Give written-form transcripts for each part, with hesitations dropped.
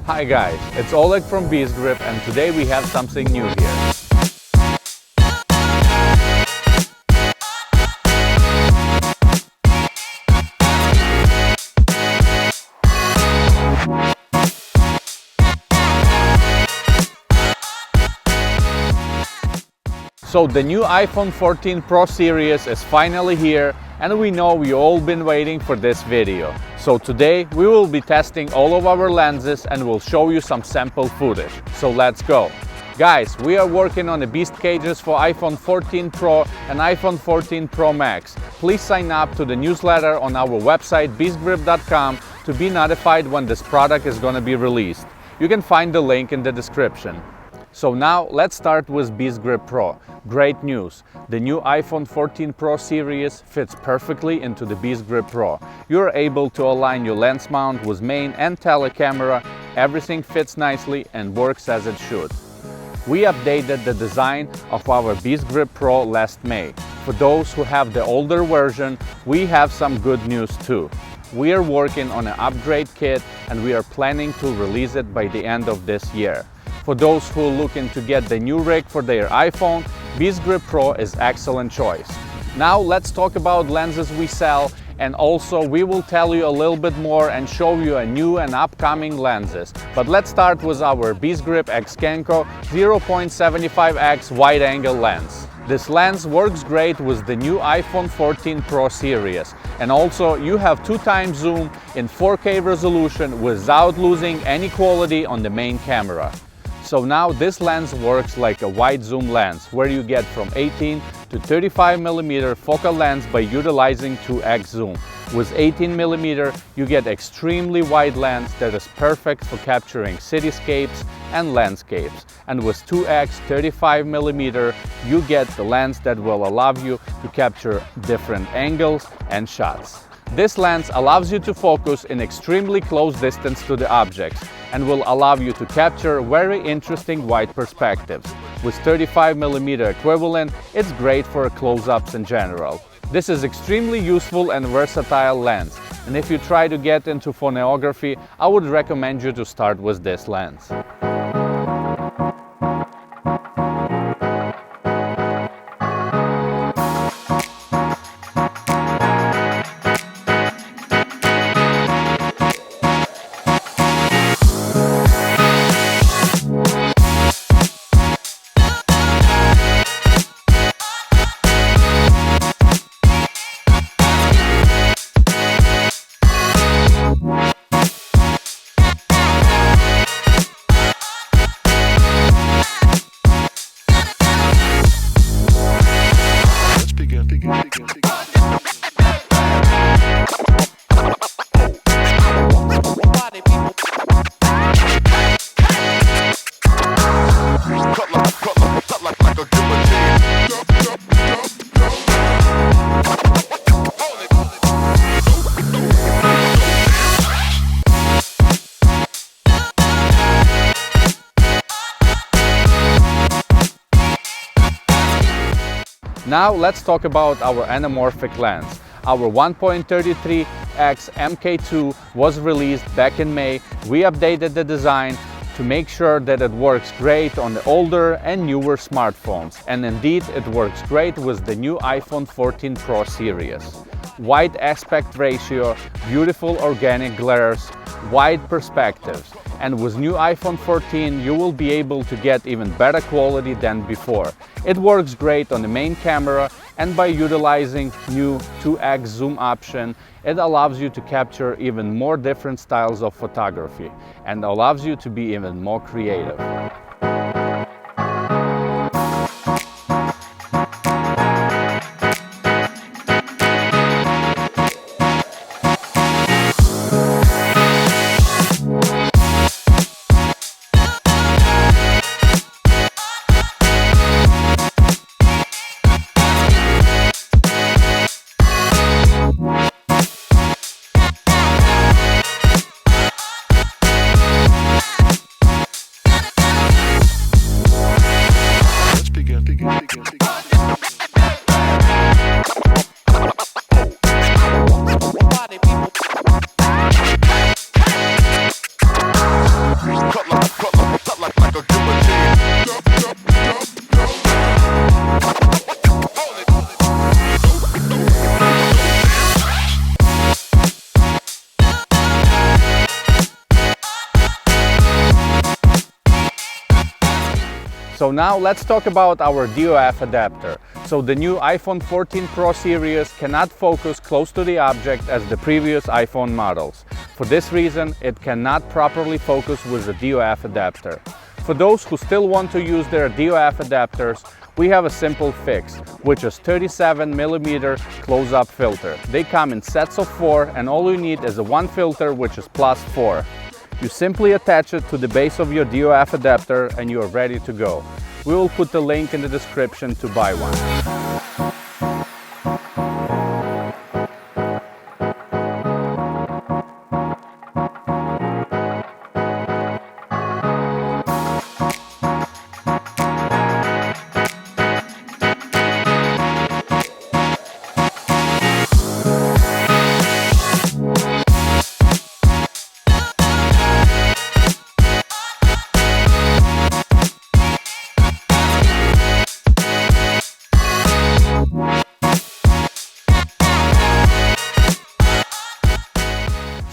Hi guys, it's Oleg from Beastgrip and today we have something new here. So the new iPhone 14 Pro series is finally here and we know you all been waiting for this video. So today we will be testing all of our lenses and we'll show you some sample footage. So let's go. Guys, we are working on the Beastcages for iPhone 14 Pro and iPhone 14 Pro Max. Please sign up to the newsletter on our website beastgrip.com to be notified when this product is going to be released. You can find the link in the description. So now let's start with Beastgrip Pro. Great news! The new iPhone 14 Pro series fits perfectly into the Beastgrip Pro. You're able to align your lens mount with main and telecamera. Everything fits nicely and works as it should. We updated the design of our Beastgrip Pro last May. For those who have the older version, we have some good news too. We are working on an upgrade kit and we are planning to release it by the end of this year. For those who are looking to get the new rig for their iPhone, Beastgrip Pro is an excellent choice. Now let's talk about lenses we sell, and also we will tell you a little bit more and show you a new and upcoming lenses. But let's start with our Beastgrip X Kenko 0.75x wide-angle lens. This lens works great with the new iPhone 14 Pro series, and also you have 2x zoom in 4K resolution without losing any quality on the main camera. So now this lens works like a wide zoom lens where you get from 18 to 35mm focal length by utilizing 2x zoom. With 18mm you get extremely wide lens that is perfect for capturing cityscapes and landscapes. And with 2x 35mm you get the lens that will allow you to capture different angles and shots. This lens allows you to focus in extremely close distance to the objects and will allow you to capture very interesting wide perspectives. With 35mm equivalent, it's great for close-ups in general. This is extremely useful and versatile lens, and if you try to get into photography, I would recommend you to start with this lens. Now let's talk about our anamorphic lens. Our 1.33x MK2 was released back in May. We updated the design to make sure that it works great on the older and newer smartphones. And indeed, it works great with the new iPhone 14 Pro series. Wide aspect ratio, beautiful organic glares, wide perspectives. And with new iPhone 14 you will be able to get even better quality than before. It works great on the main camera, and by utilizing new 2x zoom option it allows you to capture even more different styles of photography and allows you to be even more creative. So now let's talk about our DOF adapter. So the new iPhone 14 Pro series cannot focus close to the object as the previous iPhone models. For this reason, it cannot properly focus with the DOF adapter. For those who still want to use their DOF adapters, we have a simple fix, which is 37mm close-up filter. They come in sets of 4 and all you need is one filter, which is +4. You simply attach it to the base of your DOF adapter and you are ready to go. We will put the link in the description to buy one.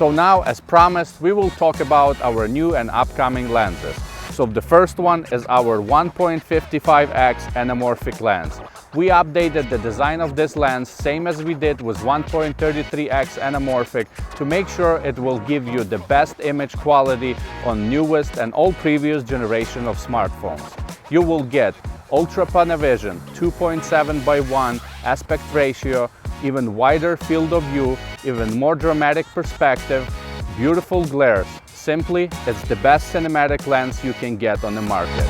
So now, as promised, we will talk about our new and upcoming lenses. So the first one is our 1.55x Anamorphic lens. We updated the design of this lens, same as we did with 1.33x Anamorphic, to make sure it will give you the best image quality on newest and all previous generation of smartphones. You will get Ultra Panavision, 2.7:1 aspect ratio, even wider field of view, even more dramatic perspective, beautiful glares. Simply, it's the best cinematic lens you can get on the market.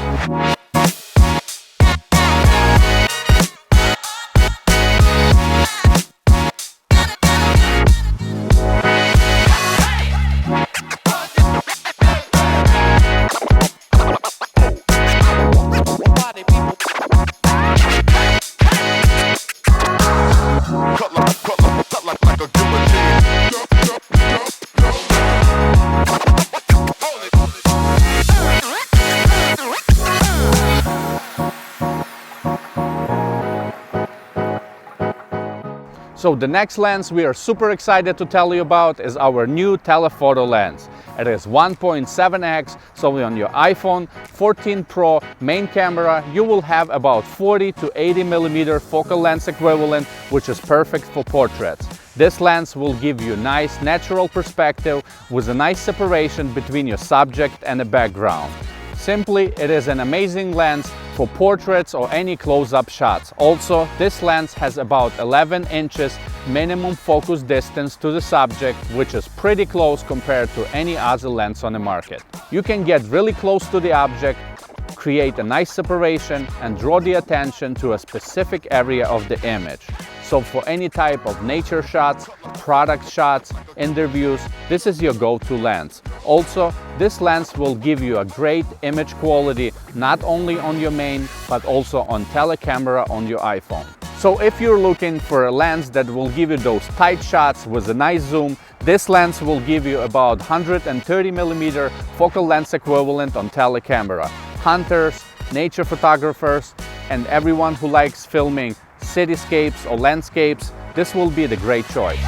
So the next lens we are super excited to tell you about is our new Telephoto lens. It is 1.7x, so on your iPhone 14 Pro main camera you will have about 40 to 80mm focal length equivalent, which is perfect for portraits. This lens will give you nice natural perspective with a nice separation between your subject and the background. Simply, it is an amazing lens for portraits or any close-up shots. Also, this lens has about 11 inches minimum focus distance to the subject, which is pretty close compared to any other lens on the market. You can get really close to the object, create a nice separation and draw the attention to a specific area of the image. So for any type of nature shots, product shots, interviews, this is your go-to lens. Also, this lens will give you a great image quality not only on your main, but also on telecamera on your iPhone. So if you're looking for a lens that will give you those tight shots with a nice zoom, this lens will give you about 130mm focal length equivalent on telecamera. Hunters, nature photographers, and everyone who likes filming cityscapes or landscapes, this will be the great choice.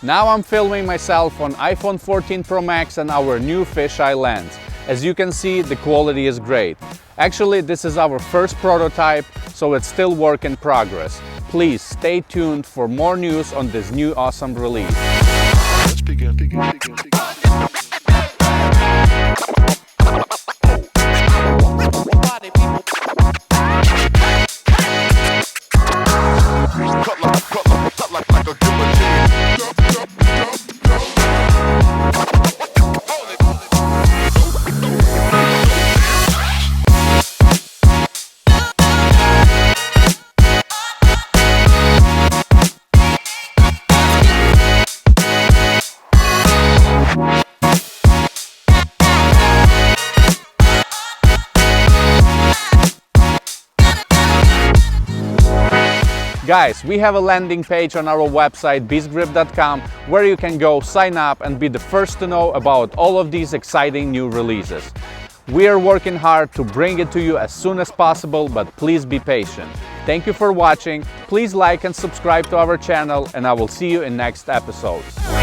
Now I'm filming myself on iPhone 14 Pro Max and our new fisheye lens. As you can see, the quality is great. Actually, this is our first prototype, so it's still work in progress. Please stay tuned for more news on this new awesome release. Let's begin. Guys, we have a landing page on our website beastgrip.com where you can go sign up and be the first to know about all of these exciting new releases. We are working hard to bring it to you as soon as possible, but please be patient. Thank you for watching. Please like and subscribe to our channel, and I will see you in next episodes.